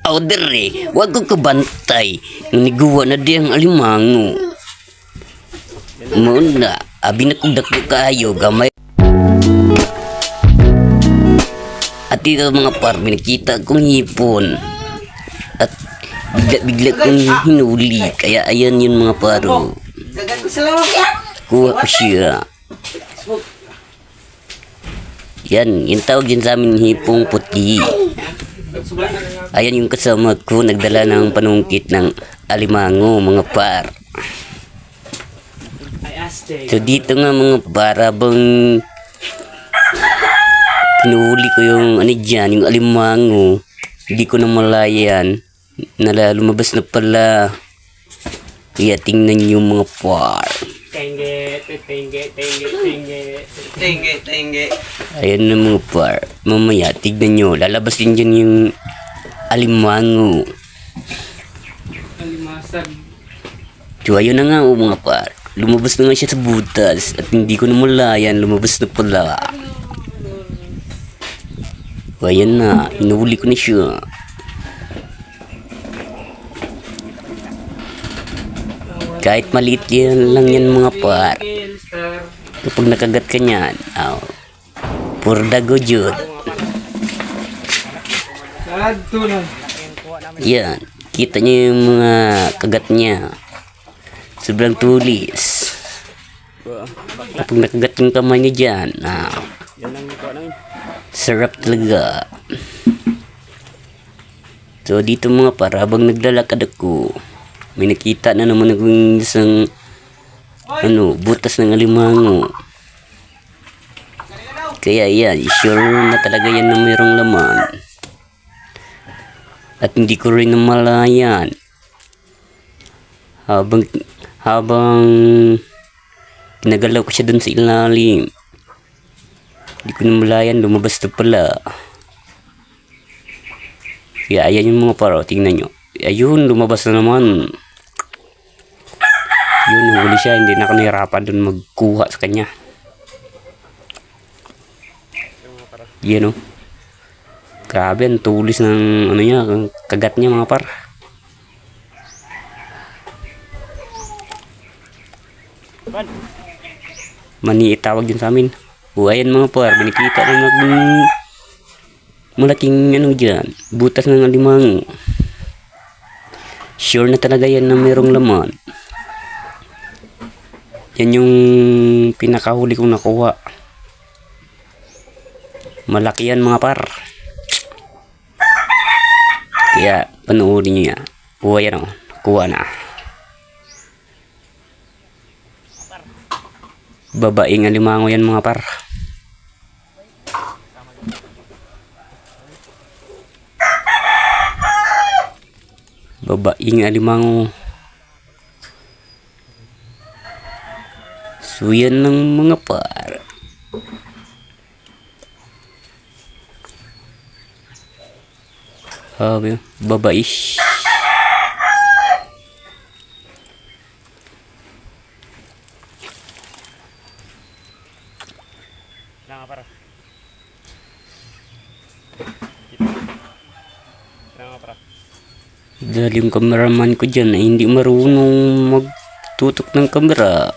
Aw dere, wag ko kabantay. Niguwa na di ang alimango. Muna, abi na kong dako kayo, gamay. At dito mga par, nakita kong hipon. At bigla kong hinuli. Kaya ayan yun mga paro. Kuha ko siya. Yan, yung tawag din sa amin hipong puti. Ayan yung kasama ko, nagdala ng panungkit ng alimango, mga par. So dito nga mga par, habang kinuhuli ko yung ano dyan, yung alimango, hindi ko na malayan, lumabas na pala. Kaya tingnan nyo mga par. Tenge. Ayan na mga par. Mamaya, tignan nyo. Lalabas din dyan yung alimango. Alimasag. So, ayun na nga mga par. Lumabas na nga siya sa butas. At hindi ko na malayan. Lumabas na pala. So, ayan na. Inuhuli ko na siya. Kahit maliit yan lang yan mga par. Kapag nakagat ka niyan, pur dago jud. Yan, kita niyo yung mga kagat niya. Sobrang tulis. Kapag nakagat yung kamay niya dyan, sarap talaga. So dito mga par, habang naglalakad ako, may nakita na naman akong isang butas ng alimango. Kaya yan, sure na talaga yan na mayroong laman. At hindi ko rin namalayan. Habang kinagalaw ko siya dun sa ilalim, hindi ko namalayan, lumabas na pala. Kaya ayan yung mga paro, tingnan nyo. Ayun, lumabas na naman. Yun, nahuli siya. Hindi na ako nahirapan dun magkuha sa kanya. Yan o. Grabe, ang tulis ng kagat niya mga par. Mani itawag din sa amin. Ayan mga par, binikita na malaking dyan. Butas ng alimango. Sure na talaga yan na mayroong laman. Yan yung pinakahuli kong nakuha. Malaki yan mga par. Kaya panoorin nyo yan. Yan o. Kuha na. Babaeng alimango yan mga par. Babaeng alimango. So yan ng mga par. Babae. Dahil yung cameraman ko dyan ay hindi marunong magtutok ng kamera.